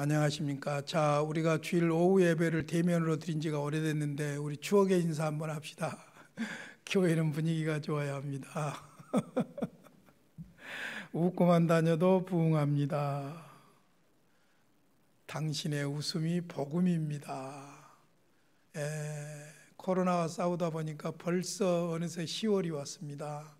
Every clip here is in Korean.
안녕하십니까. 자, 우리가 주일 오후 예배를 대면으로 드린 지가 오래됐는데 우리 추억의 인사 한번 합시다. 교회는 분위기가 좋아야 합니다. 웃고만 다녀도 부흥합니다. 당신의 웃음이 복음입니다. 코로나와 싸우다 보니까 벌써 어느새 10월이 왔습니다.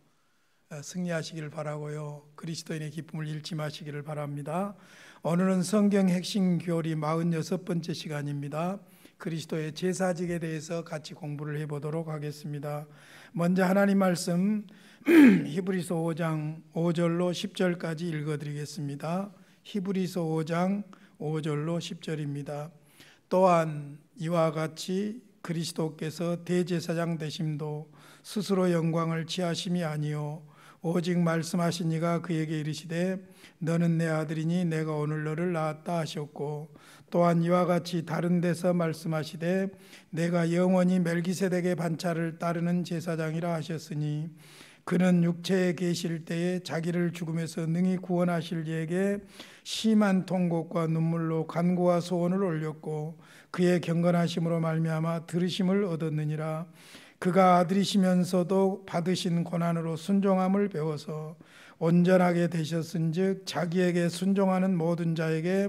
승리하시기를 바라고요. 그리스도인의 기쁨을 잃지 마시기를 바랍니다. 오늘은 성경 핵심 교리 46번째 시간입니다. 그리스도의 제사직에 대해서 같이 공부를 해보도록 하겠습니다. 먼저 하나님 말씀 히브리서 5장 5절로 10절까지 읽어드리겠습니다. 히브리서 5장 5절로 10절입니다. 또한 이와 같이 그리스도께서 대제사장 되심도 스스로 영광을 취하심이 아니요 오직 말씀하신 이가 그에게 이르시되 너는 내 아들이니 내가 오늘 너를 낳았다 하셨고, 또한 이와 같이 다른 데서 말씀하시되 내가 영원히 멜기세덱의 반차를 따르는 제사장이라 하셨으니 그는 육체에 계실 때에 자기를 죽음에서 능히 구원하실 이에게 심한 통곡과 눈물로 간구와 소원을 올렸고 그의 경건하심으로 말미암아 들으심을 얻었느니라. 그가 아들이시면서도 받으신 고난으로 순종함을 배워서 온전하게 되셨은즉 자기에게 순종하는 모든 자에게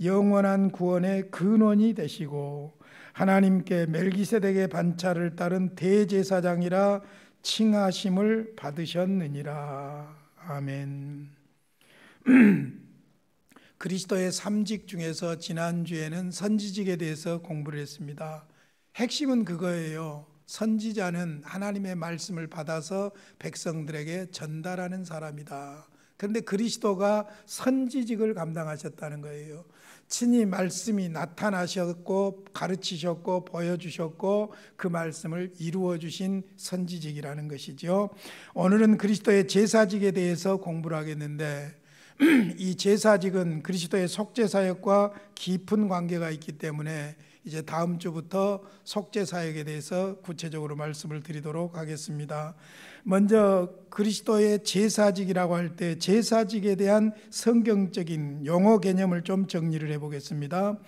영원한 구원의 근원이 되시고 하나님께 멜기세덱의 반차를 따른 대제사장이라 칭하심을 받으셨느니라. 아멘. 그리스도의 삼직 중에서 지난주에는 선지직에 대해서 공부를 했습니다. 핵심은 그거예요. 선지자는 하나님의 말씀을 받아서 백성들에게 전달하는 사람이다. 그런데 그리스도가 선지직을 감당하셨다는 거예요. 친히 말씀이 나타나셨고 가르치셨고 보여주셨고 그 말씀을 이루어 주신 선지직이라는 것이죠. 오늘은 그리스도의 제사직에 대해서 공부를 하겠는데 이 제사직은 그리스도의 속죄사역과 깊은 관계가 있기 때문에 이제 다음 주부터 속죄사역에 대해서 구체적으로 말씀을 드리도록 하겠습니다. 먼저 그리스도의 제사직이라고 할 때 제사직에 대한 성경적인 용어 개념을 좀 정리를 해보겠습니다.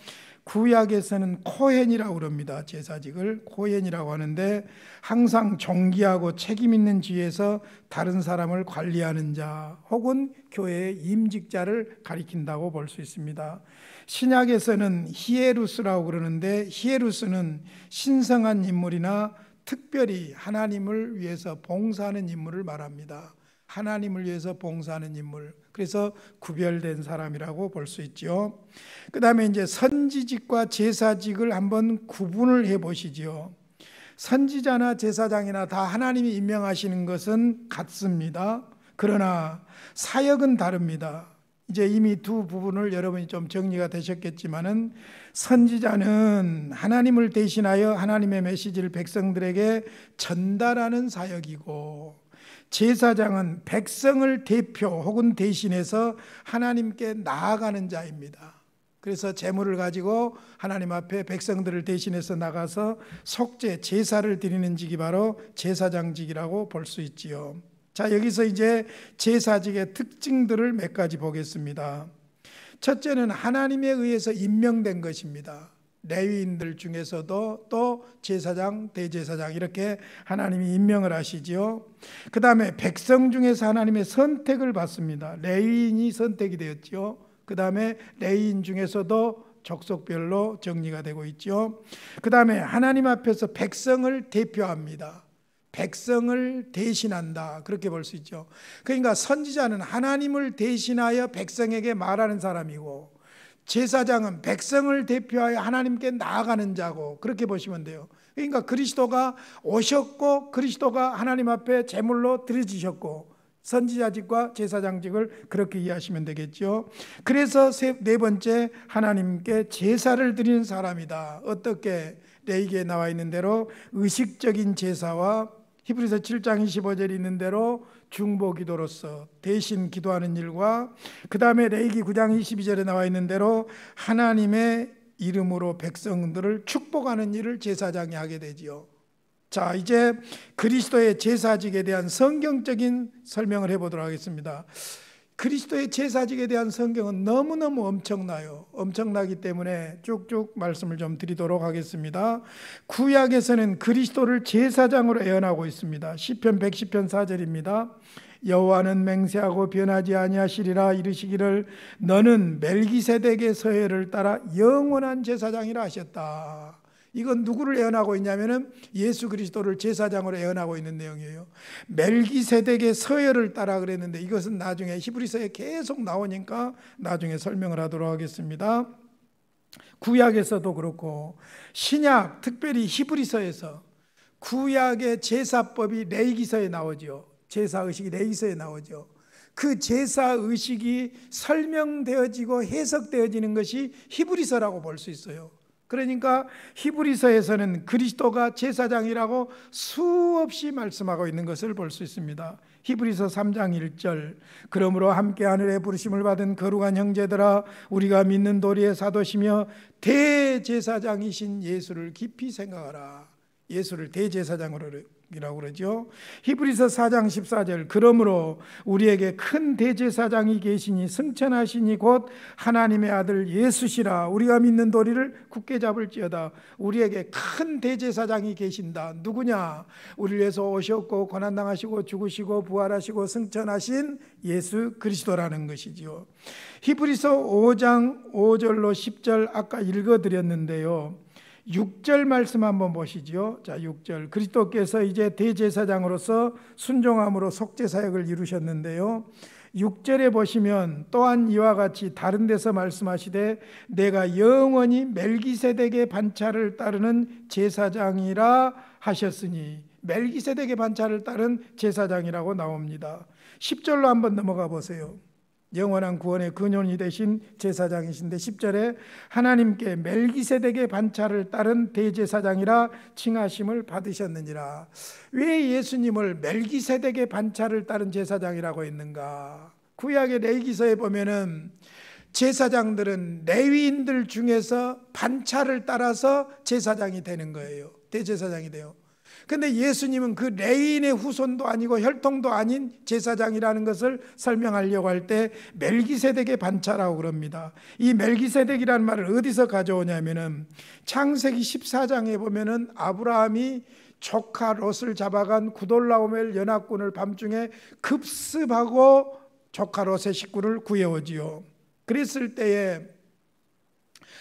구약에서는 코헨이라고 그럽니다. 제사직을 코헨이라고 하는데 항상 존귀하고 책임 있는 지위에서 다른 사람을 관리하는 자 혹은 교회의 임직자를 가리킨다고 볼 수 있습니다. 신약에서는 히에루스라고 그러는데 히에루스는 신성한 인물이나 특별히 하나님을 위해서 봉사하는 인물을 말합니다. 하나님을 위해서 봉사하는 인물, 그래서 구별된 사람이라고 볼 수 있죠. 그 다음에 이제 선지직과 제사직을 한번 구분을 해보시죠. 선지자나 제사장이나 다 하나님이 임명하시는 것은 같습니다. 그러나 사역은 다릅니다. 이제 이미 두 부분을 여러분이 좀 정리가 되셨겠지만은 선지자는 하나님을 대신하여 하나님의 메시지를 백성들에게 전달하는 사역이고, 제사장은 백성을 대표 혹은 대신해서 하나님께 나아가는 자입니다. 그래서 제물을 가지고 하나님 앞에 백성들을 대신해서 나가서 속죄, 제사를 드리는 직이 바로 제사장직이라고 볼 수 있지요. 자, 여기서 이제 제사직의 특징들을 몇 가지 보겠습니다. 첫째는 하나님에 의해서 임명된 것입니다. 레위인들 중에서도 또 제사장, 대제사장 이렇게 하나님이 임명을 하시지요. 그 다음에 백성 중에서 하나님의 선택을 받습니다. 레위인이 선택이 되었지요. 그 다음에 레위인 중에서도 족속별로 정리가 되고 있죠. 그 다음에 하나님 앞에서 백성을 대표합니다. 백성을 대신한다, 그렇게 볼 수 있죠. 그러니까 선지자는 하나님을 대신하여 백성에게 말하는 사람이고, 제사장은 백성을 대표하여 하나님께 나아가는 자고, 그렇게 보시면 돼요. 그러니까 그리스도가 오셨고 그리스도가 하나님 앞에 제물로 드려지셨고, 선지자직과 제사장직을 그렇게 이해하시면 되겠죠. 그래서 네 번째, 하나님께 제사를 드리는 사람이다. 어떻게? 레위기에 나와 있는 대로 의식적인 제사와 히브리서 7장 25절에 있는 대로 중보 기도로서 대신 기도하는 일과, 그 다음에 레위기 9장 22절에 나와 있는 대로 하나님의 이름으로 백성들을 축복하는 일을 제사장이 하게 되지요. 자, 이제 그리스도의 제사직에 대한 성경적인 설명을 해보도록 하겠습니다. 그리스도의 제사직에 대한 성경은 너무너무 엄청나요. 엄청나기 때문에 쭉쭉 말씀을 좀 드리도록 하겠습니다. 구약에서는 그리스도를 제사장으로 예언하고 있습니다. 시편 110편 4절입니다. 여호와는 맹세하고 변하지 아니하시리라 이르시기를 너는 멜기세덱의 서회를 따라 영원한 제사장이라 하셨다. 이건 누구를 예언하고 있냐면은 예수 그리스도를 제사장으로 예언하고 있는 내용이에요. 멜기세덱의 서열을 따라 그랬는데 이것은 나중에 히브리서에 계속 나오니까 나중에 설명을 하도록 하겠습니다. 구약에서도 그렇고 신약 특별히 히브리서에서 구약의 제사법이 레위기서에 나오죠. 제사의식이 레위기서에 나오죠. 그 제사의식이 설명되어지고 해석되어지는 것이 히브리서라고 볼 수 있어요. 그러니까 히브리서에서는 그리스도가 제사장이라고 수없이 말씀하고 있는 것을 볼 수 있습니다. 히브리서 3장 1절 그러므로 함께 하늘에 부르심을 받은 거룩한 형제들아 우리가 믿는 도리의 사도시며 대제사장이신 예수를 깊이 생각하라. 예수를 대제사장으로 이라고 그러죠. 히브리서 4장 14절 그러므로 우리에게 큰 대제사장이 계시니 승천하시니 곧 하나님의 아들 예수시라. 우리가 믿는 도리를 굳게 잡을지어다. 우리에게 큰 대제사장이 계신다. 누구냐? 우리를 위해서 오셨고 고난당하시고 죽으시고 부활하시고 승천하신 예수 그리스도라는 것이지요. 히브리서 5장 5절로 10절 아까 읽어드렸는데요. 6절 말씀 한번 보시죠. 자, 6절 그리스도께서 이제 대제사장으로서 순종함으로 속죄사역을 이루셨는데요. 6절에 보시면 또한 이와 같이 다른 데서 말씀하시되 내가 영원히 멜기세덱의 반차를 따르는 제사장이라 하셨으니 멜기세덱의 반차를 따른 제사장이라고 나옵니다. 10절로 한번 넘어가 보세요. 영원한 구원의 근원이 되신 제사장이신데 10절에 하나님께 멜기세덱의 반차를 따른 대제사장이라 칭하심을 받으셨느니라. 왜 예수님을 멜기세덱의 반차를 따른 제사장이라고 했는가? 구약의 레위기서에 보면은 제사장들은 레위인들 중에서 반차를 따라서 제사장이 되는 거예요. 대제사장이 돼요. 근데 예수님은 그 레위인의 후손도 아니고 혈통도 아닌 제사장이라는 것을 설명하려고 할 때 멜기세덱의 반차라고 그럽니다. 이 멜기세덱이라는 말을 어디서 가져오냐면은 창세기 14장에 보면은 아브라함이 조카 롯을 잡아간 구돌라오멜 연합군을 밤중에 급습하고 조카 롯의 식구를 구해오지요. 그랬을 때에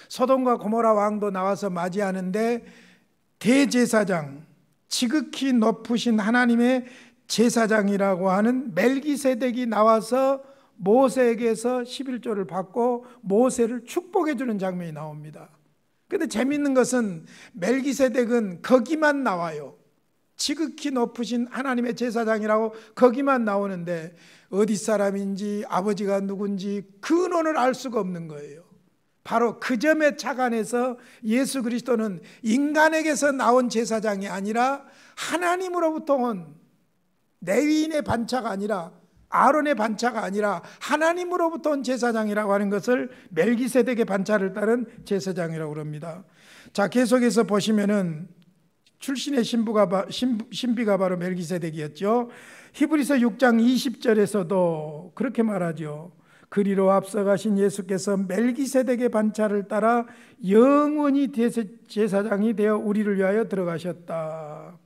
소돔과 고모라 왕도 나와서 맞이하는데 대제사장 지극히 높으신 하나님의 제사장이라고 하는 멜기세덱이 나와서 모세에게서 11조를 받고 모세를 축복해 주는 장면이 나옵니다. 그런데 재미있는 것은 멜기세덱은 거기만 나와요. 지극히 높으신 하나님의 제사장이라고 거기만 나오는데 어디 사람인지 아버지가 누군지 근원을 알 수가 없는 거예요. 바로 그 점에 착안해서 예수 그리스도는 인간에게서 나온 제사장이 아니라 하나님으로부터 온 레위인의 반차가 아니라 아론의 반차가 아니라 하나님으로부터 온 제사장이라고 하는 것을 멜기세덱의 반차를 따른 제사장이라고 합니다. 자, 계속해서 보시면은 출신의 신비가 바로 멜기세덱이었죠. 히브리서 6장 20절에서도 그렇게 말하죠. 그리로 앞서가신 예수께서 멜기세덱의 반차를 따라 영원히 제사장이 되어 우리를 위하여 들어가셨다.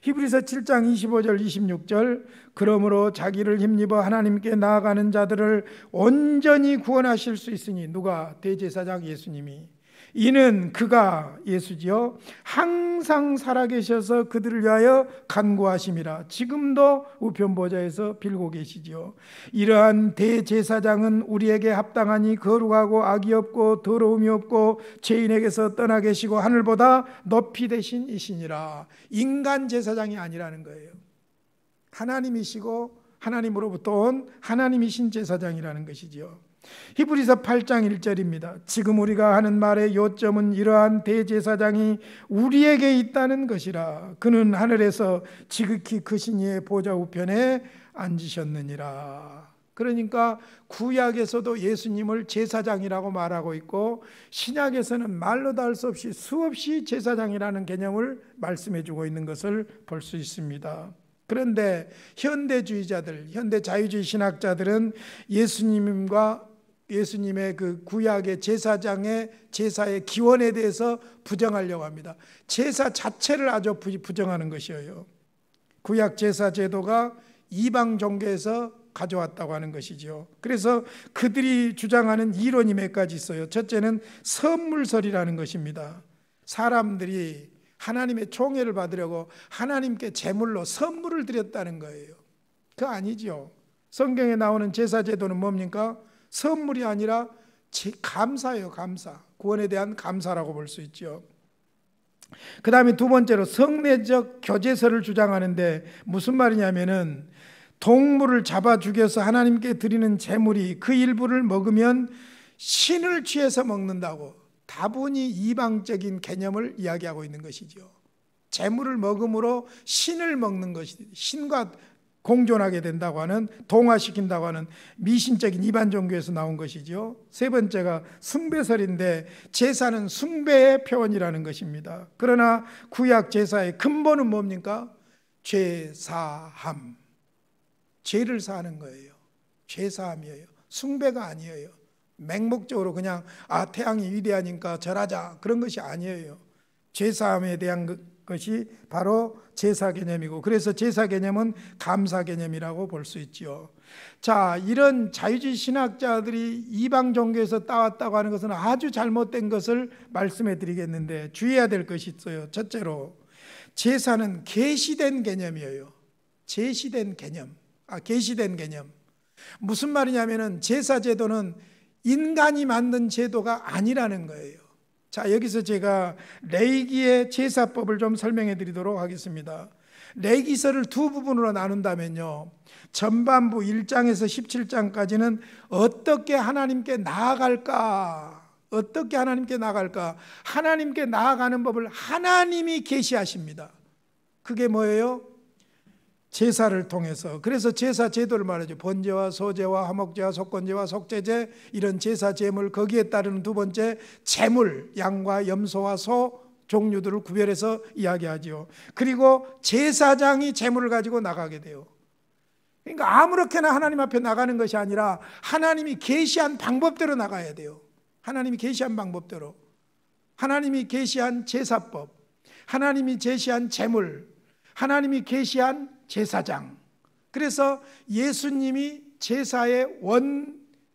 히브리서 7장 25절 26절 그러므로 자기를 힘입어 하나님께 나아가는 자들을 온전히 구원하실 수 있으니 누가? 대제사장 예수님이. 이는 그가 예수지요 항상 살아계셔서 그들을 위하여 간구하심이라. 지금도 우편 보좌에서 빌고 계시지요. 이러한 대제사장은 우리에게 합당하니 거룩하고 악이 없고 더러움이 없고 죄인에게서 떠나 계시고 하늘보다 높이 되신 이시니라. 인간 제사장이 아니라는 거예요. 하나님이시고 하나님으로부터 온 하나님이신 제사장이라는 것이지요. 히브리서 8장 1절입니다. 지금 우리가 하는 말의 요점은 이러한 대제사장이 우리에게 있다는 것이라. 그는 하늘에서 지극히 크신 이의 보좌 우편에 앉으셨느니라. 그러니까 구약에서도 예수님을 제사장이라고 말하고 있고 신약에서는 말로 다 할 수 없이 수없이 제사장이라는 개념을 말씀해 주고 있는 것을 볼 수 있습니다. 그런데 현대주의자들, 현대 자유주의 신학자들은 예수님의 그 구약의 제사장의 제사의 기원에 대해서 부정하려고 합니다. 제사 자체를 아주 부정하는 것이에요. 구약 제사 제도가 이방 종교에서 가져왔다고 하는 것이죠. 그래서 그들이 주장하는 이론이 몇 가지 있어요. 첫째는 선물설이라는 것입니다. 사람들이 하나님의 총애를 받으려고 하나님께 제물로 선물을 드렸다는 거예요. 그거 아니죠. 성경에 나오는 제사 제도는 뭡니까? 선물이 아니라 감사예요. 감사. 구원에 대한 감사라고 볼 수 있죠. 그 다음에 두 번째로 성례적 교제설을 주장하는데 무슨 말이냐면은 동물을 잡아 죽여서 하나님께 드리는 제물이 그 일부를 먹으면 신을 취해서 먹는다고 다분히 이방적인 개념을 이야기하고 있는 것이죠. 제물을 먹음으로 신을 먹는 것이 신과 공존하게 된다고 하는, 동화시킨다고 하는 미신적인 이반 종교에서 나온 것이죠. 세 번째가 숭배설인데 제사는 숭배의 표현이라는 것입니다. 그러나 구약 제사의 근본은 뭡니까? 죄사함. 죄를 사하는 거예요. 죄사함이에요. 숭배가 아니에요. 맹목적으로 그냥 태양이 위대하니까 절하자 그런 것이 아니에요. 죄사함에 대한 것이 바로 제사 개념이고, 그래서 제사 개념은 감사 개념이라고 볼 수 있죠. 자, 이런 자유주의 신학자들이 이방 종교에서 따왔다고 하는 것은 아주 잘못된 것을 말씀해 드리겠는데 주의해야 될 것이 있어요. 첫째로 제사는 계시된 개념이에요. 계시된 개념. 무슨 말이냐면은 제사 제도는 인간이 만든 제도가 아니라는 거예요. 자, 여기서 제가 레위기의 제사법을 좀 설명해 드리도록 하겠습니다. 레위기서를 두 부분으로 나눈다면요, 전반부 1장에서 17장까지는 어떻게 하나님께 나아갈까, 하나님께 나아가는 법을 하나님이 계시하십니다. 그게 뭐예요? 제사를 통해서. 그래서 제사 제도를 말하죠. 번제와 소제와 화목제와 속건제와 속죄제, 이런 제사 제물, 거기에 따르는 두 번째 제물, 양과 염소와 소 종류들을 구별해서 이야기하죠. 그리고 제사장이 제물을 가지고 나가게 돼요. 그러니까 아무렇게나 하나님 앞에 나가는 것이 아니라 하나님이 계시한 방법대로 나가야 돼요. 하나님이 계시한 방법대로, 하나님이 계시한 제사법, 하나님이 제시한 제물, 하나님이 계시한 제사장. 그래서 예수님이 제사의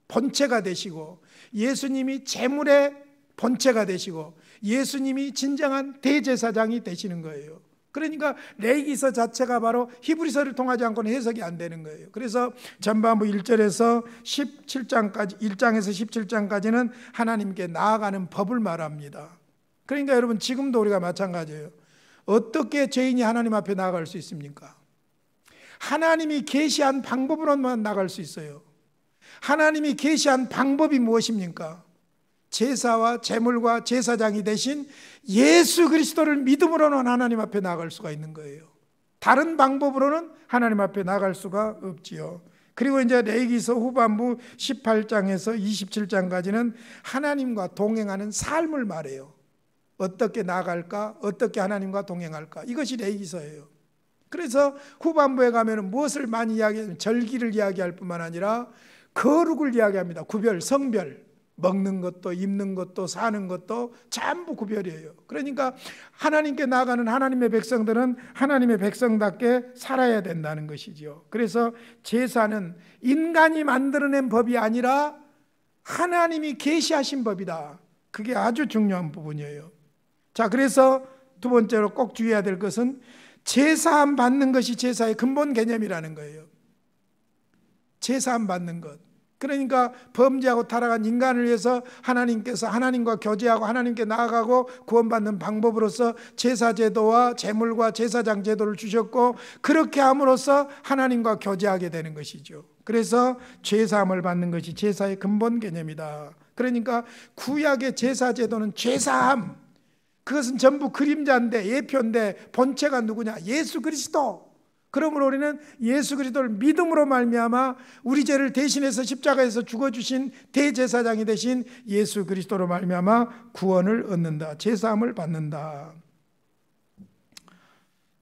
본체가 되시고, 예수님이 제물의 본체가 되시고, 예수님이 진정한 대제사장이 되시는 거예요. 그러니까 레위기서 자체가 바로 히브리서를 통하지 않고는 해석이 안 되는 거예요. 그래서 전반부 1절에서 17장까지, 1장에서 17장까지는 하나님께 나아가는 법을 말합니다. 그러니까 여러분, 지금도 우리가 마찬가지예요. 어떻게 죄인이 하나님 앞에 나아갈 수 있습니까? 하나님이 계시한 방법으로만 나갈 수 있어요. 하나님이 계시한 방법이 무엇입니까? 제사와 제물과 제사장이 되신 예수 그리스도를 믿음으로는 하나님 앞에 나갈 수가 있는 거예요. 다른 방법으로는 하나님 앞에 나갈 수가 없지요. 그리고 이제 레위기서 후반부 18장에서 27장까지는 하나님과 동행하는 삶을 말해요. 어떻게 나아갈까? 어떻게 하나님과 동행할까? 이것이 레위기서예요. 그래서 후반부에 가면 무엇을 많이 이야기하냐면 절기를 이야기할 뿐만 아니라 거룩을 이야기합니다. 구별, 성별, 먹는 것도 입는 것도 사는 것도 전부 구별이에요. 그러니까 하나님께 나아가는 하나님의 백성들은 하나님의 백성답게 살아야 된다는 것이죠. 그래서 제사는 인간이 만들어낸 법이 아니라 하나님이 계시하신 법이다. 그게 아주 중요한 부분이에요. 자, 그래서 두 번째로 꼭 주의해야 될 것은 제사함 받는 것이 제사의 근본 개념이라는 거예요. 제사함 받는 것. 그러니까 범죄하고 타락한 인간을 위해서 하나님께서 하나님과 교제하고 하나님께 나아가고 구원받는 방법으로서 제사제도와 제물과 제사장 제도를 주셨고, 그렇게 함으로써 하나님과 교제하게 되는 것이죠. 그래서 제사함을 받는 것이 제사의 근본 개념이다. 그러니까 구약의 제사제도는 제사함, 그것은 전부 그림자인데, 예표인데, 본체가 누구냐? 예수 그리스도. 그러므로 우리는 예수 그리스도를 믿음으로 말미암아 우리 죄를 대신해서 십자가에서 죽어주신 대제사장이 되신 예수 그리스도로 말미암아 구원을 얻는다. 제사함을 받는다.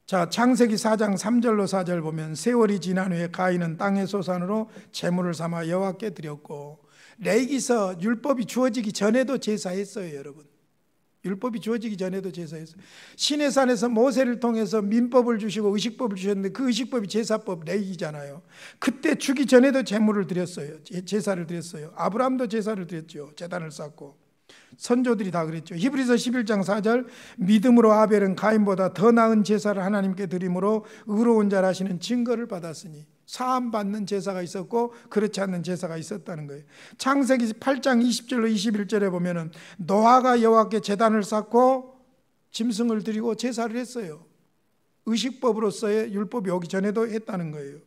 자, 창세기 4장 3절로 4절 보면 세월이 지난 후에 가인은 땅의 소산으로 제물을 삼아 여호와께 드렸고, 레위기서 율법이 주어지기 전에도 제사했어요. 여러분, 율법이 주어지기 전에도 제사했어요. 시내산에서 모세를 통해서 민법을 주시고 의식법을 주셨는데 그 의식법이 제사법 레위기잖아요. 그때 주기 전에도 제물을 드렸어요. 제사를 드렸어요. 아브라함도 제사를 드렸죠. 제단을 쌓고 선조들이 다 그랬죠. 히브리서 11장 4절 믿음으로 아벨은 가인보다 더 나은 제사를 하나님께 드림으로 의로운 자라 하시는 증거를 받았으니, 사함받는 제사가 있었고 그렇지 않는 제사가 있었다는 거예요. 창세기 8장 20절로 21절에 보면은 노아가 여호와께 제단을 쌓고 짐승을 드리고 제사를 했어요. 의식법으로서의 율법이 오기 전에도 했다는 거예요.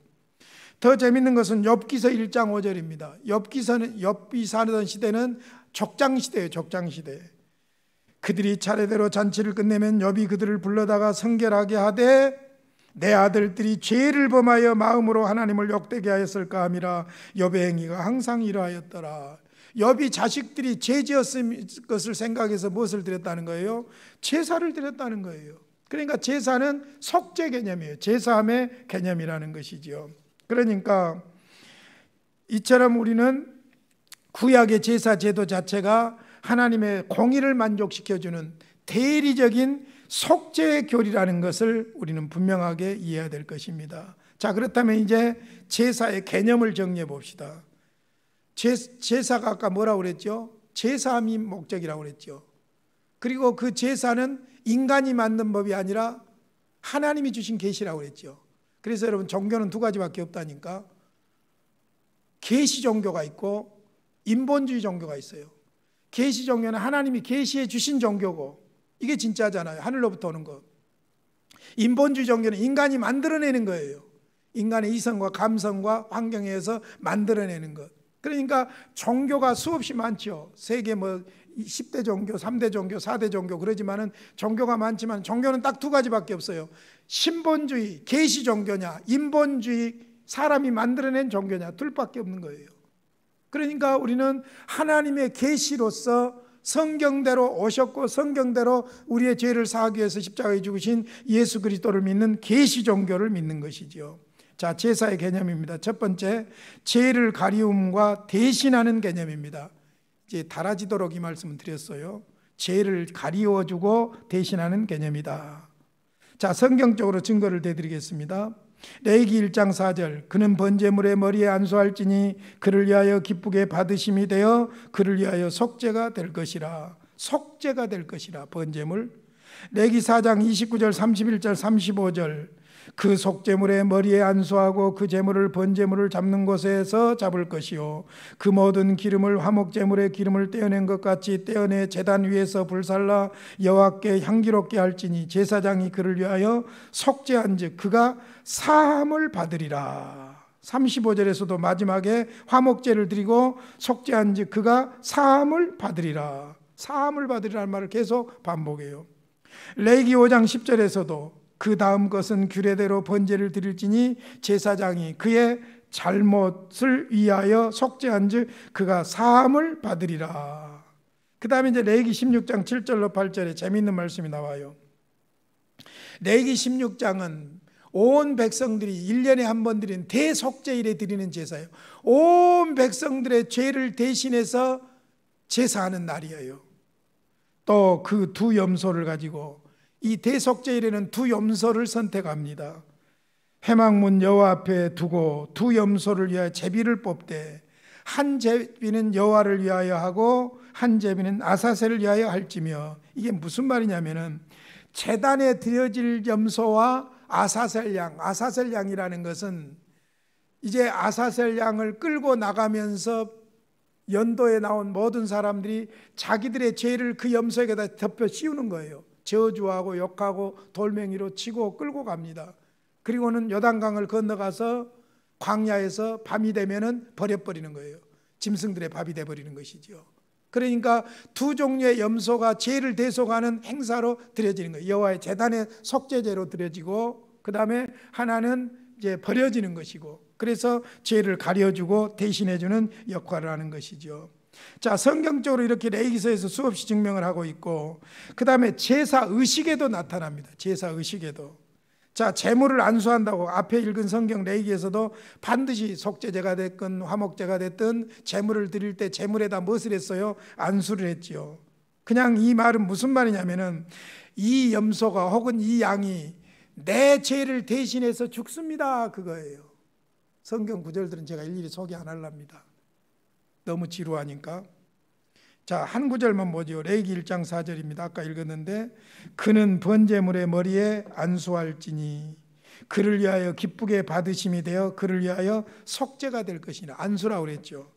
더 재밌는 것은 욥기서 1장 5절입니다. 욥이 살던 시대는 족장시대예요. 족장시대. 그들이 차례대로 잔치를 끝내면 욥이 그들을 불러다가 성결하게 하되 내 아들들이 죄를 범하여 마음으로 하나님을 욕되게 하였을까 함이라. 욥의 행위가 항상 이러하였더라. 욥이 자식들이 죄 지었을 것을 생각해서 무엇을 드렸다는 거예요? 제사를 드렸다는 거예요. 그러니까 제사는 속죄 개념이에요. 제사함의 개념이라는 것이죠. 그러니까 이처럼 우리는 구약의 제사 제도 자체가 하나님의 공의를 만족시켜주는 대리적인 속죄의 교리라는 것을 우리는 분명하게 이해해야 될 것입니다. 자, 그렇다면 이제 제사의 개념을 정리해 봅시다. 제사가 아까 뭐라고 그랬죠? 제사함이 목적이라고 그랬죠. 그리고 그 제사는 인간이 만든 법이 아니라 하나님이 주신 계시라고 그랬죠. 그래서 여러분, 종교는 두 가지밖에 없다니까. 계시 종교가 있고 인본주의 종교가 있어요. 계시 종교는 하나님이 계시해 주신 종교고, 이게 진짜잖아요. 하늘로부터 오는 것. 인본주의 종교는 인간이 만들어내는 거예요. 인간의 이성과 감성과 환경에 의해서 만들어내는 것. 그러니까 종교가 수없이 많죠. 세계 10대 종교, 3대 종교, 4대 종교 그러지만은 종교가 많지만 종교는 딱 두 가지밖에 없어요. 신본주의, 계시 종교냐, 인본주의, 사람이 만들어낸 종교냐, 둘밖에 없는 거예요. 그러니까 우리는 하나님의 계시로서 성경대로 오셨고 성경대로 우리의 죄를 사하기 위해서 십자가에 죽으신 예수 그리스도를 믿는 계시 종교를 믿는 것이죠. 자, 제사의 개념입니다. 첫 번째, 죄를 가리움과 대신하는 개념입니다. 이제 달아지도록 이 말씀을 드렸어요. 죄를 가리워주고 대신하는 개념이다. 자, 성경적으로 증거를 대드리겠습니다. 레위기 1장 4절 그는 번제물의 머리에 안수할지니 그를 위하여 기쁘게 받으심이 되어 그를 위하여 속죄가 될 것이라. 속죄가 될 것이라. 번제물. 레위기 4장 29절 31절 35절 그 속죄물의 머리에 안수하고 그 제물을 번제물을 잡는 곳에서 잡을 것이요 그 모든 기름을 화목제물의 기름을 떼어낸 것 같이 떼어내 제단 위에서 불살라 여호와께 향기롭게 할지니 제사장이 그를 위하여 속죄한즉 그가 사함을 받으리라. 35절에서도 마지막에 화목제를 드리고 속죄한즉 그가 사함을 받으리라. 사함을 받으리라는 말을 계속 반복해요. 레위기 5장 10절에서도 그 다음 것은 규례대로 번제를 드릴지니 제사장이 그의 잘못을 위하여 속죄한즉 그가 사함을 받으리라. 그 다음에 이제 레위기 16장 7절로 8절에 재미있는 말씀이 나와요. 레위기 16장은 온 백성들이 1년에 한 번 드리는 대속죄일에 드리는 제사예요. 온 백성들의 죄를 대신해서 제사하는 날이에요. 또 그 두 염소를 가지고 이 대속죄일에는 두 염소를 선택합니다. 회막문 여호와 앞에 두고 두 염소를 위하여 제비를 뽑되 한 제비는 여호와를 위하여 하고 한 제비는 아사셀을 위하여 할지며, 이게 무슨 말이냐면은 제단에 드려질 염소와 아사셀 양, 아사셀 양이라는 것은 이제 아사셀 양을 끌고 나가면서 연도에 나온 모든 사람들이 자기들의 죄를 그 염소에게다 덮여 씌우는 거예요. 저주하고 욕하고 돌멩이로 치고 끌고 갑니다. 그리고는 요단강을 건너가서 광야에서 밤이 되면은 버려버리는 거예요. 짐승들의 밥이 돼버리는 것이죠. 그러니까 두 종류의 염소가 죄를 대속하는 행사로 드려지는 거예요. 여호와의 제단의 속죄제로 드려지고, 그 다음에 하나는 이제 버려지는 것이고, 그래서 죄를 가려주고 대신해주는 역할을 하는 것이죠. 자, 성경적으로 이렇게 레위기서에서 수없이 증명을 하고 있고, 그 다음에 제사 의식에도 나타납니다. 제사 의식에도. 자, 제물을 안수한다고 앞에 읽은 성경 레위기에서도 반드시 속죄제가 됐건 화목제가 됐든 제물을 드릴 때 제물에다 무엇을 했어요? 안수를 했지요. 그냥 이 말은 무슨 말이냐면은 이 염소가 혹은 이 양이 내 죄를 대신해서 죽습니다, 그거예요. 성경 구절들은 제가 일일이 소개 안 하렵니다. 너무 지루하니까. 자, 한 구절만 보죠. 레위기 1장 4절입니다. 아까 읽었는데 그는 번제물의 머리에 안수할지니 그를 위하여 기쁘게 받으심이 되어 그를 위하여 속죄가 될 것이라. 안수라고 그랬죠.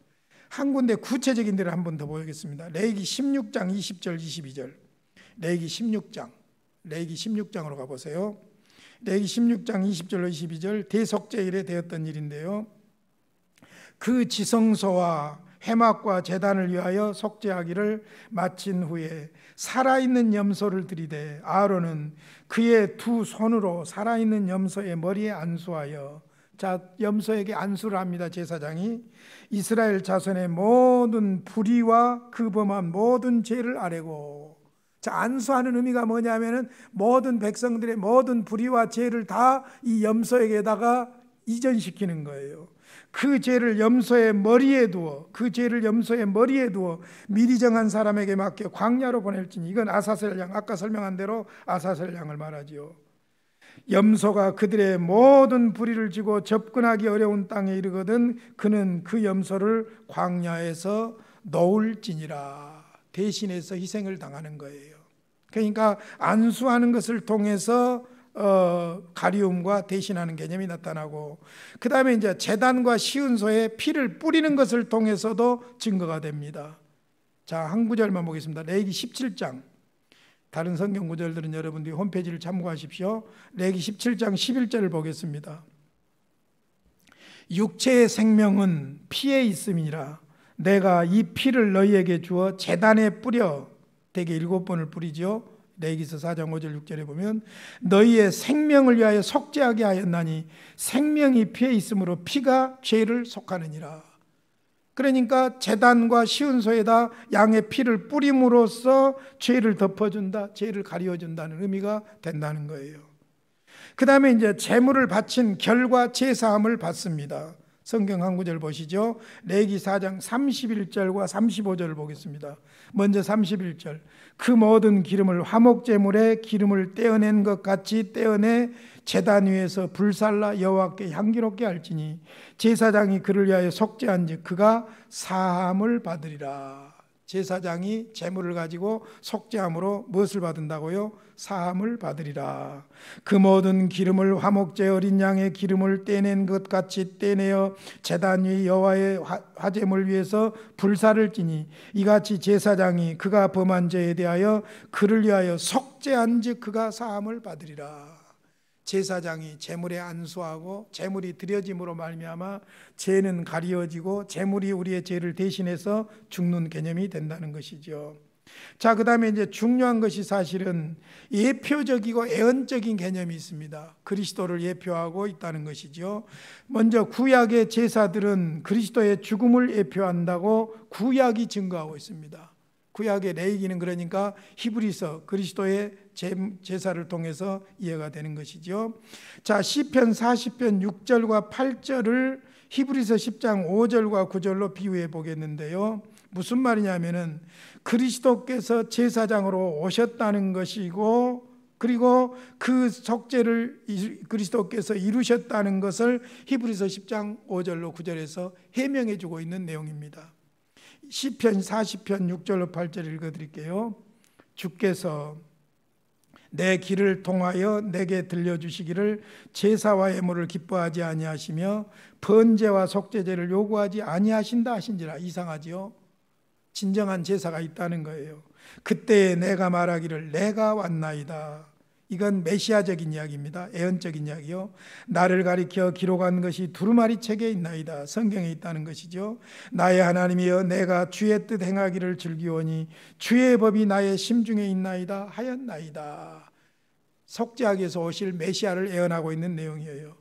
한 군데 구체적인 데를 한 번 더 보겠습니다. 레위기 16장 20절 22절. 레위기 16장으로 가보세요. 레위기 16장 20절로 22절 대속죄일에 되었던 일인데요. 그 지성소와 회막과 제단을 위하여 속죄하기를 마친 후에 살아있는 염소를 들이되 아론은 그의 두 손으로 살아있는 염소의 머리에 안수하여, 자, 염소에게 안수를 합니다. 제사장이 이스라엘 자손의 모든 불의와 그 범한 모든 죄를 아뢰고, 자, 안수하는 의미가 뭐냐면은 모든 백성들의 모든 불의와 죄를 다 이 염소에게다가 이전시키는 거예요. 그 죄를 염소의 머리에 두어 미리 정한 사람에게 맡겨 광야로 보낼지니, 이건 아사셀 양, 아까 설명한 대로 아사셀 양을 말하지요. 염소가 그들의 모든 불의를 지고 접근하기 어려운 땅에 이르거든 그는 그 염소를 광야에서 놓을지니라. 대신해서 희생을 당하는 거예요. 그러니까 안수하는 것을 통해서 가리움과 대신하는 개념이 나타나고, 그 다음에 이제 제단과 시은소에 피를 뿌리는 것을 통해서도 증거가 됩니다. 자, 한 구절만 보겠습니다. 레위기 17장. 다른 성경 구절들은 여러분들이 홈페이지를 참고하십시오. 레위기 17장 11절을 보겠습니다. 육체의 생명은 피에 있음이라 내가 이 피를 너희에게 주어 제단에 뿌려, 대개 7번을 뿌리죠. 레위기서 4장 5절 6절에 보면 너희의 생명을 위하여 속죄하게 하였나니 생명이 피에 있으므로 피가 죄를 속하느니라. 그러니까 제단과 시은소에다 양의 피를 뿌림으로써 죄를 덮어준다, 죄를 가리워준다는 의미가 된다는 거예요. 그 다음에 이제 제물을 바친 결과 제사함을 받습니다. 성경 한 구절 보시죠. 레위기 4장 31절과 35절을 보겠습니다. 먼저 31절. 그 모든 기름을 화목제물에 기름을 떼어낸 것 같이 떼어내 제단 위에서 불살라 여호와께 향기롭게 할지니 제사장이 그를 위하여 속죄한즉 그가 사함을 받으리라. 제사장이 제물을 가지고 속죄함으로 무엇을 받는다고요? 사함을 받으리라. 그 모든 기름을 화목제 어린 양의 기름을 떼낸 것 같이 떼내어 제단 위 여호와의 화제물 위에서 불사를 지니 이같이 제사장이 그가 범한 죄에 대하여 그를 위하여 속죄한즉 그가 사함을 받으리라. 제사장이 제물에 안수하고 제물이 드려짐으로 말미암아 죄는 가리워지고 제물이 우리의 죄를 대신해서 죽는 개념이 된다는 것이죠. 자, 그 다음에 이제 중요한 것이 사실은 예표적이고 애언적인 개념이 있습니다. 그리스도를 예표하고 있다는 것이죠. 먼저 구약의 제사들은 그리스도의 죽음을 예표한다고 구약이 증거하고 있습니다. 구약의 레위기는 그러니까 히브리서 그리스도의 제사를 통해서 이해가 되는 것이죠. 자, 시편 40편 6절과 8절을 히브리서 10장 5절과 9절로 비유해 보겠는데요. 무슨 말이냐면은 그리스도께서 제사장으로 오셨다는 것이고, 그리고 그 속죄를 그리스도께서 이루셨다는 것을 히브리서 10장 5절로 9절에서 해명해 주고 있는 내용입니다. 시편 40편 6절로 8절 읽어드릴게요. 주께서 내 길을 통하여 내게 들려주시기를 제사와 예물을 기뻐하지 아니하시며 번제와 속죄제를 요구하지 아니하신다 하신지라. 이상하지요? 진정한 제사가 있다는 거예요. 그때 내가 말하기를 내가 왔나이다. 이건 메시아적인 이야기입니다. 애언적인 이야기요. 나를 가리켜 기록한 것이 두루마리 책에 있나이다. 성경에 있다는 것이죠. 나의 하나님이여 내가 주의 뜻 행하기를 즐기오니 주의 법이 나의 심중에 있나이다 하였나이다. 속죄하기 위해서 오실 메시아를 애언하고 있는 내용이에요.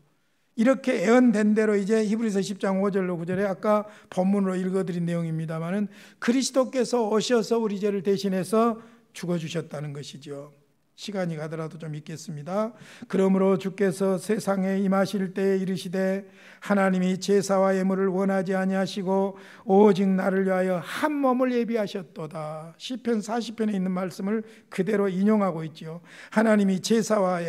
이렇게 애언된 대로 이제 히브리서 10장 5절로 9절에 아까 본문으로 읽어드린 내용입니다마는 그리스도께서 오셔서 우리 죄를 대신해서 죽어주셨다는 것이죠. 시간이 가더라도 좀 읽겠습니다. 그러므로 주께서 세상에 임하실 때에 이르시되 하나님이 제사와 예물을 원하지 아니하시고 오직 나를 위하여 한 몸을 예비하셨도다. 시편 40편에 있는 말씀을 그대로 인용하고 있지요. 하나님이 제사와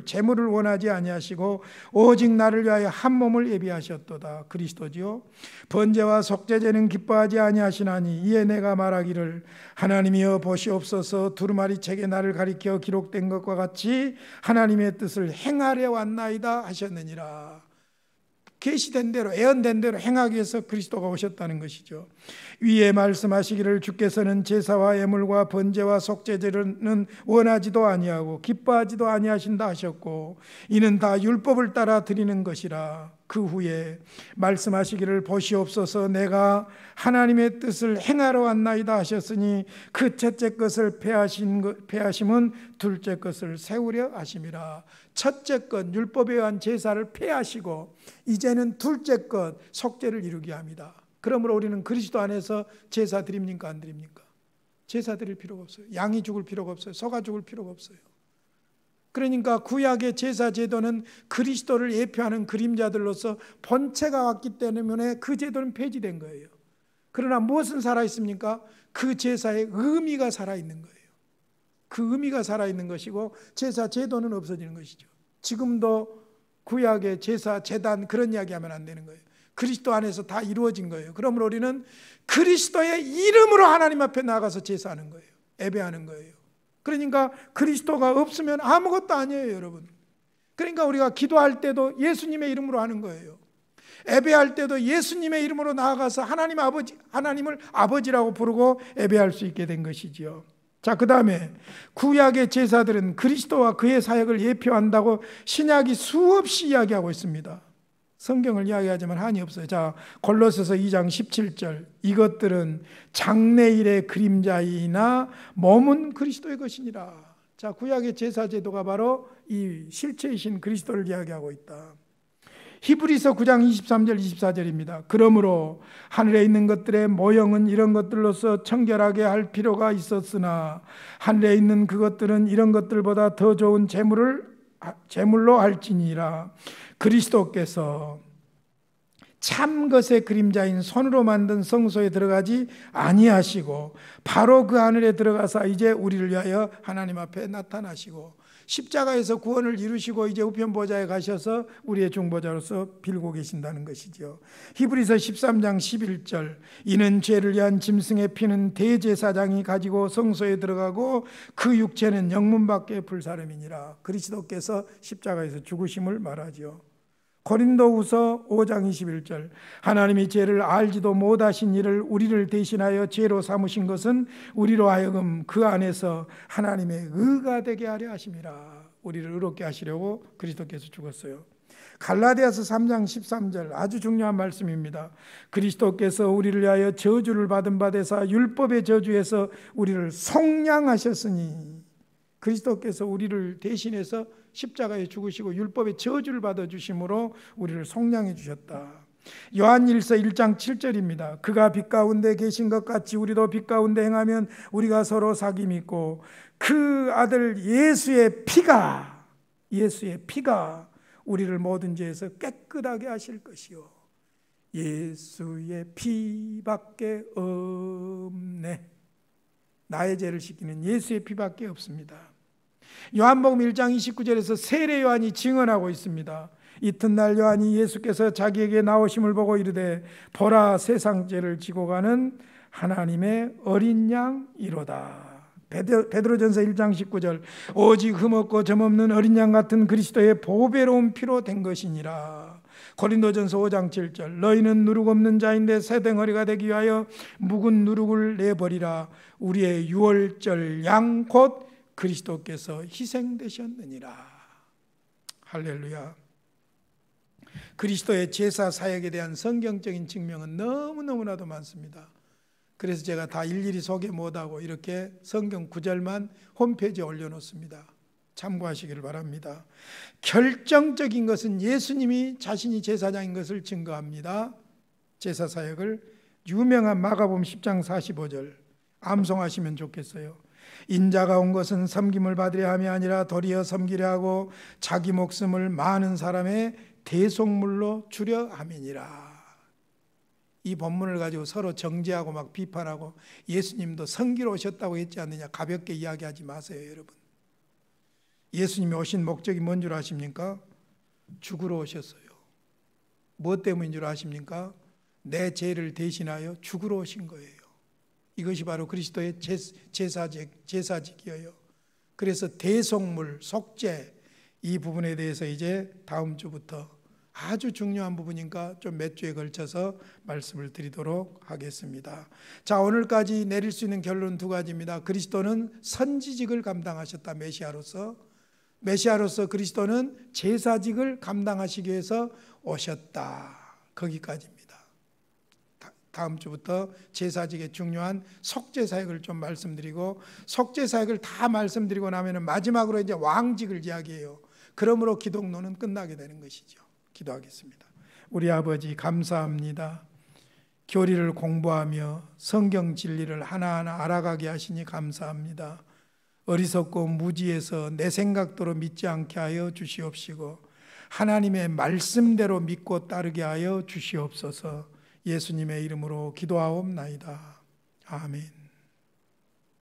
제물을 원하지 아니하시고 오직 나를 위하여 한 몸을 예비하셨도다. 그리스도지요. 번제와 속죄제는 기뻐하지 아니하시나니 이에 내가 말하기를 하나님이여 보시옵소서 두루마리 책에 나를 가리켜 기록된 것과 같이 하나님의 뜻을 행하려 왔나이다 하셨느니라. 계시된 대로 예언된 대로 행하기 위해서 그리스도가 오셨다는 것이죠. 위에 말씀하시기를 주께서는 제사와 예물과 번제와 속죄제는 원하지도 아니하고 기뻐하지도 아니하신다 하셨고 이는 다 율법을 따라 드리는 것이라. 그 후에 말씀하시기를 보시옵소서 내가 하나님의 뜻을 행하러 왔나이다 하셨으니 그 첫째 것을 폐하심은 둘째 것을 세우려 하심이라. 첫째 것 율법에 의한 제사를 폐하시고 이제는 둘째 것 속죄를 이루게 합니다. 그러므로 우리는 그리스도 안에서 제사 드립니까 안 드립니까? 제사 드릴 필요가 없어요. 양이 죽을 필요가 없어요. 소가 죽을 필요가 없어요. 그러니까 구약의 제사 제도는 그리스도를 예표하는 그림자들로서 본체가 왔기 때문에 그 제도는 폐지된 거예요. 그러나 무엇은 살아있습니까? 그 제사의 의미가 살아있는 거예요. 그 의미가 살아있는 것이고 제사 제도는 없어지는 것이죠. 지금도 구약의 제사, 제단 그런 이야기하면 안 되는 거예요. 그리스도 안에서 다 이루어진 거예요. 그러므로 우리는 그리스도의 이름으로 하나님 앞에 나가서 제사하는 거예요. 예배하는 거예요. 그러니까 그리스도가 없으면 아무것도 아니에요, 여러분. 그러니까 우리가 기도할 때도 예수님의 이름으로 하는 거예요. 예배할 때도 예수님의 이름으로 나아가서 하나님을 아버지라고 부르고 예배할 수 있게 된 것이지요. 자, 그 다음에 구약의 제사들은 그리스도와 그의 사역을 예표한다고 신약이 수없이 이야기하고 있습니다. 성경을 이야기하지만 한이 없어요. 자, 골로새서 2장 17절 이것들은 장래일의 그림자이나 몸은 그리스도의 것이니라. 자, 구약의 제사 제도가 바로 이 실체이신 그리스도를 이야기하고 있다. 히브리서 9장 23절 24절입니다. 그러므로 하늘에 있는 것들의 모형은 이런 것들로서 청결하게 할 필요가 있었으나 하늘에 있는 그것들은 이런 것들보다 더 좋은 제물로 할지니라. 그리스도께서 참 것의 그림자인 손으로 만든 성소에 들어가지 아니하시고 바로 그 하늘에 들어가사 이제 우리를 위하여 하나님 앞에 나타나시고 십자가에서 구원을 이루시고 이제 우편 보좌에 가셔서 우리의 중보자로서 빌고 계신다는 것이죠. 히브리서 13장 11절 이는 죄를 위한 짐승의 피는 대제사장이 가지고 성소에 들어가고 그 육체는 영문 밖에 불사름이니라. 그리스도께서 십자가에서 죽으심을 말하죠. 고린도후서 5장 21절 하나님이 죄를 알지도 못하신 이를 우리를 대신하여 죄로 삼으신 것은 우리로 하여금 그 안에서 하나님의 의가 되게 하려 하심이라. 우리를 의롭게 하시려고 그리스도께서 죽었어요. 갈라디아서 3장 13절 아주 중요한 말씀입니다. 그리스도께서 우리를 위하여 저주를 받은 바 되사 율법의 저주에서 우리를 속량하셨으니 그리스도께서 우리를 대신해서 십자가에 죽으시고 율법의 저주를 받아주심으로 우리를 속량해 주셨다. 요한일서 1장 7절입니다. 그가 빛 가운데 계신 것 같이 우리도 빛 가운데 행하면 우리가 서로 사귐이 있고 그 아들 예수의 피가 우리를 모든 죄에서 깨끗하게 하실 것이요 예수의 피밖에 없네. 나의 죄를 씻기는 예수의 피밖에 없습니다. 요한복음 1장 29절에서 세례 요한이 증언하고 있습니다. 이튿날 요한이 예수께서 자기에게 나오심을 보고 이르되 보라 세상 죄를 지고 가는 하나님의 어린 양이로다. 베드로전서 1장 19절 오직 흠없고 점없는 어린 양 같은 그리스도의 보배로운 피로 된 것이니라. 고린도전서 5장 7절 너희는 누룩 없는 자인데 새 덩어리가 되기 위하여 묵은 누룩을 내버리라. 우리의 유월절 양 곧 그리스도께서 희생되셨느니라. 할렐루야. 그리스도의 제사 사역에 대한 성경적인 증명은 너무너무나도 많습니다. 그래서 제가 다 일일이 소개 못하고 이렇게 성경 구절만 홈페이지에 올려놓습니다. 참고하시기를 바랍니다. 결정적인 것은 예수님이 자신이 제사장인 것을 증거합니다. 제사 사역을 유명한 마가복음 10장 45절 암송하시면 좋겠어요. 인자가 온 것은 섬김을 받으려 함이 아니라 도리어 섬기려 하고 자기 목숨을 많은 사람의 대속물로 주려 함이니라. 이 본문을 가지고 서로 정죄하고 막 비판하고 예수님도 섬기러 오셨다고 했지 않느냐, 가볍게 이야기하지 마세요, 여러분. 예수님이 오신 목적이 뭔 줄 아십니까? 죽으러 오셨어요. 무엇 때문인 줄 아십니까? 내 죄를 대신하여 죽으러 오신 거예요. 이것이 바로 그리스도의 제사직이에요. 그래서 대속물, 속죄, 이 부분에 대해서 이제 다음 주부터 아주 중요한 부분이니까 좀 몇 주에 걸쳐서 말씀을 드리도록 하겠습니다. 자, 오늘까지 내릴 수 있는 결론 두 가지입니다. 그리스도는 선지직을 감당하셨다. 메시아로서 그리스도는 제사직을 감당하시기 위해서 오셨다. 거기까지입니다. 다음 주부터 제사직의 중요한 속죄 사역을 좀 말씀드리고, 속죄 사역을 다 말씀드리고 나면은 마지막으로 이제 왕직을 이야기해요. 그러므로 기독론은 끝나게 되는 것이죠. 기도하겠습니다. 우리 아버지, 감사합니다. 교리를 공부하며 성경 진리를 하나하나 알아가게 하시니 감사합니다. 어리석고 무지해서 내 생각대로 믿지 않게 하여 주시옵시고, 하나님의 말씀대로 믿고 따르게 하여 주시옵소서. 예수님의 이름으로 기도하옵나이다. 아멘.